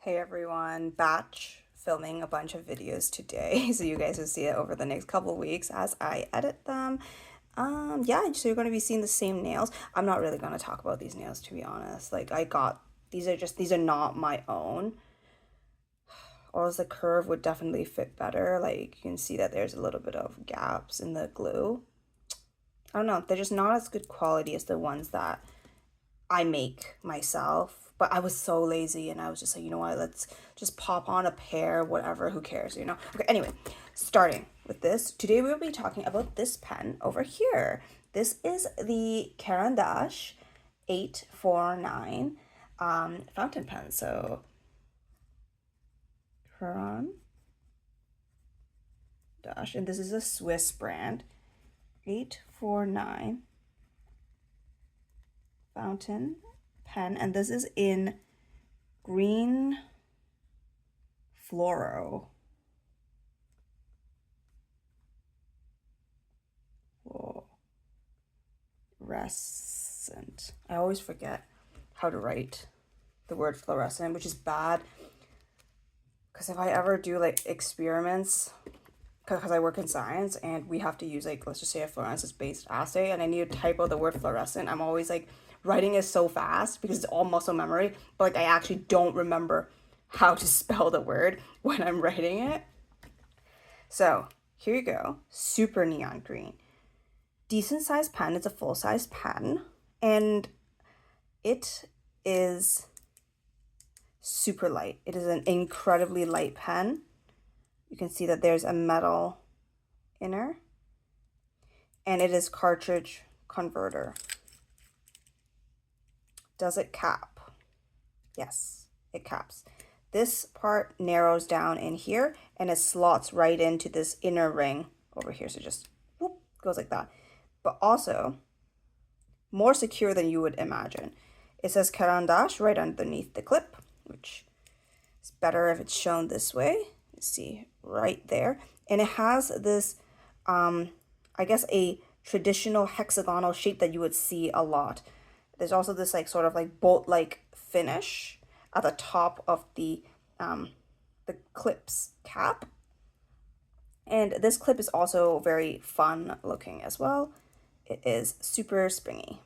Hey everyone, batch filming a bunch of videos today, so you guys will see it over the next couple weeks as I edit them. Yeah, so you're going to be seeing the same nails. I'm not really going to talk about these nails, to be honest. Like, these are not my own, or else the curve would definitely fit better. Like, you can see that there's a little bit of gaps in the glue. I don't know, they're just not as good quality as the ones that I make myself, but I was so lazy and I was just like, you know what, let's just pop on a pair, whatever, who cares, you know? Okay, anyway, starting with this, today we'll be talking about this pen over here. This is the Caran 849 fountain pen. So, Caran and this is a Swiss brand, 849 fountain pen, and this is in green fluoro. Fluorescent. I always forget how to write the word fluorescent, which is bad because if I ever do like experiments, because I work in science and we have to use like, let's just say a fluorescence-based assay, and I need to type out the word fluorescent, I'm always like writing it so fast because it's all muscle memory, but like I actually don't remember how to spell the word when I'm writing it. So here you go, super neon green. Decent sized pen. It's a full size pen, and it is super light. It is an incredibly light pen. You can see that there's a metal inner, and it is cartridge converter. Does it cap? Yes, it caps. This part narrows down in here and it slots right into this inner ring over here. So just whoop, goes like that. But also more secure than you would imagine. It says Caran right underneath the clip, which is better if it's shown this way. You see right there. And it has this, I guess, a traditional hexagonal shape that you would see a lot. There's also this like sort of like bolt-like finish at the top of the clip's cap. And this clip is also very fun looking as well. It is super springy.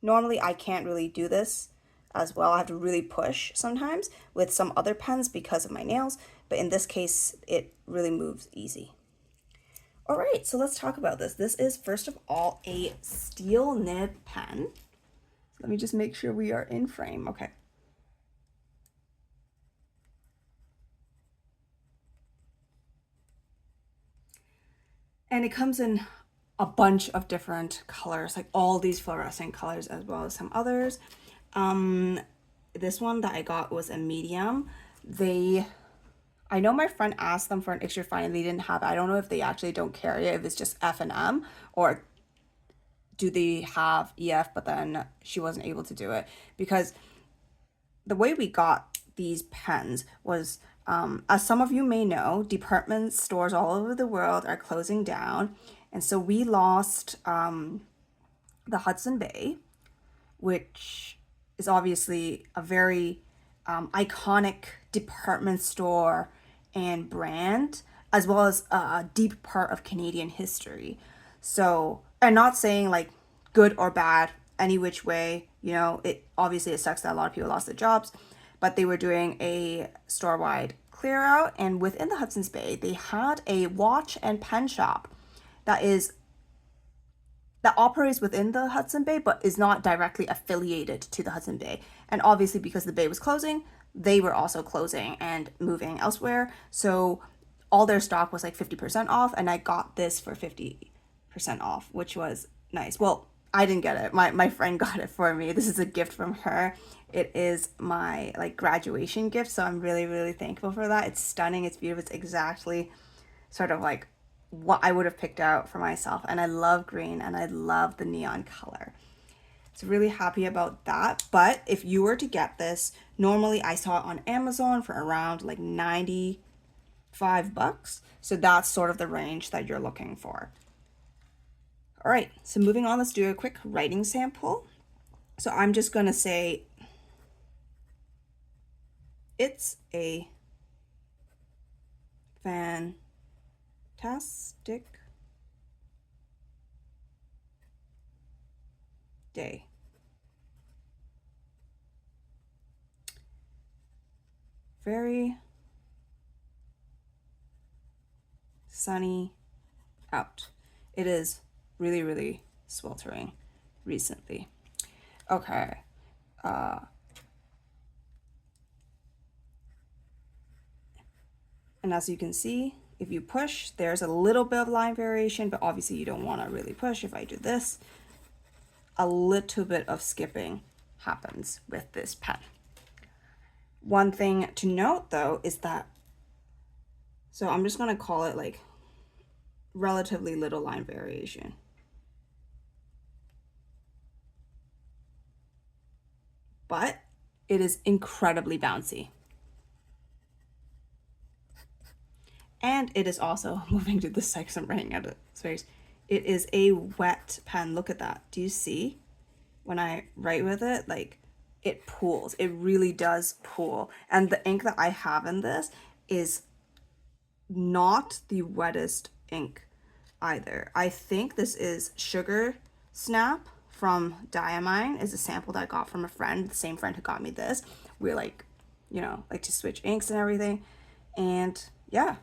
Normally, I can't really do this as well. I have to really push sometimes with some other pens because of my nails, but in this case, it really moves easy. All right, so let's talk about this. This is, first of all, a steel nib pen. Let me just make sure we are in frame. Okay. And it comes in a bunch of different colors, like all these fluorescent colors as well as some others. This one that I got was a medium. I know my friend asked them for an extra fine and they didn't have it. I don't know if they actually don't carry it, if it's just F and M, or do they have EF, but then she wasn't able to do it. Because the way we got these pens was, as some of you may know, department stores all over the world are closing down. And so we lost the Hudson Bay, which is obviously a very iconic department store and brand, as well as a deep part of Canadian history. So, I'm not saying like good or bad, any which way, you know, it obviously it sucks that a lot of people lost their jobs, but they were doing a store-wide clear out, and within the Hudson's Bay, they had a watch and pen shop that operates within the Hudson Bay, but is not directly affiliated to the Hudson Bay. And obviously, because the bay was closing, they were also closing and moving elsewhere. So all their stock was like 50% off, and I got this for 50% off, which was nice. Well, I didn't get it. My friend got it for me. This is a gift from her. It is my like graduation gift, so I'm really, really thankful for that. It's stunning. It's beautiful. It's exactly sort of like what I would have picked out for myself. And I love green and I love the neon color. So really happy about that. But if you were to get this, normally I saw it on Amazon for around like 95 bucks. So that's sort of the range that you're looking for. All right, so moving on, let's do a quick writing sample. So I'm just gonna say it's a fantastic day. Very sunny out. It is really, really sweltering recently. Okay. And as you can see, if you push, there's a little bit of line variation, but obviously you don't want to really push. If I do this, a little bit of skipping happens with this pen. One thing to note though is that, so I'm just going to call it like relatively little line variation. But it is incredibly bouncy. And it is also, moving to the side because I'm running out of space, it is a wet pen. Look at that. Do you see? When I write with it, like, it pools. It really does pool. And the ink that I have in this is not the wettest ink either. I think this is Sugar Snap from Diamine. Is a sample that I got from a friend, the same friend who got me this. We're like, you know, like to switch inks and everything. And yeah,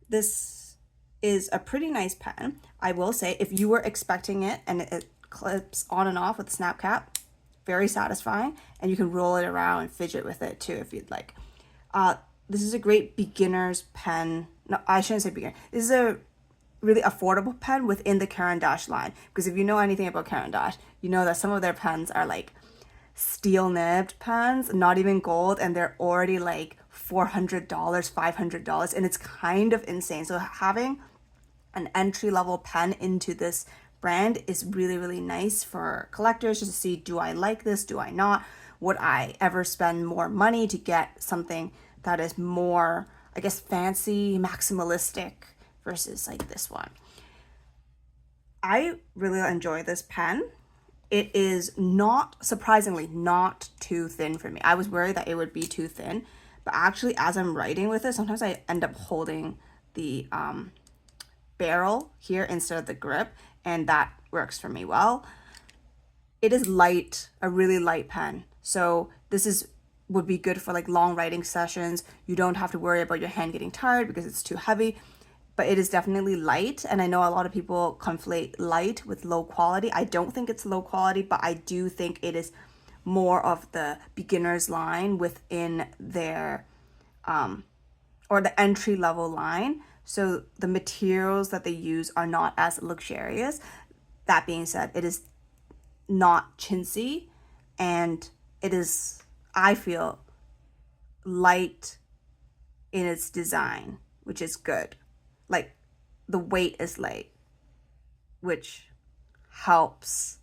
this is a pretty nice pen. I will say, if you were expecting it and it clips on and off with a snap cap, very satisfying, and you can roll it around and fidget with it too if you'd like. This is a great beginner's pen. No, I shouldn't say beginner. This is a really affordable pen within the Caran d'Ache line, because if you know anything about Caran d'Ache, you know that some of their pens are like steel nibbed pens, not even gold, and they're already like $400, $500, and it's kind of insane. So having an entry-level pen into this brand is really, really nice for collectors, just to see, do I like this, do I not? Would I ever spend more money to get something that is more, I guess, fancy, maximalistic versus like this one? I really enjoy this pen. It is not, surprisingly, not too thin for me. I was worried that it would be too thin, but actually as I'm writing with it, sometimes I end up holding the barrel here instead of the grip, and that works for me well. It is light, a really light pen. So this would be good for like long writing sessions. You don't have to worry about your hand getting tired because it's too heavy, but it is definitely light. And I know a lot of people conflate light with low quality. I don't think it's low quality, but I do think it is more of the beginner's line within their, or the entry level line. So the materials that they use are not as luxurious. That being said, it is not chintzy, and it is, I feel, light in its design, which is good. Like, the weight is light, which helps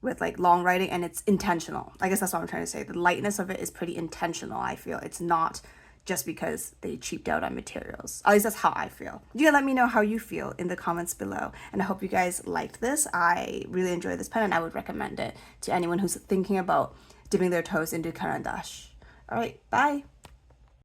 with like long writing, and it's intentional. I guess that's what I'm trying to say. The lightness of it is pretty intentional, I feel. It's not just because they cheaped out on materials. At least that's how I feel. You can let me know how you feel in the comments below. And I hope you guys liked this. I really enjoy this pen, and I would recommend it to anyone who's thinking about dipping their toes into Caran d'Ache. All right, bye.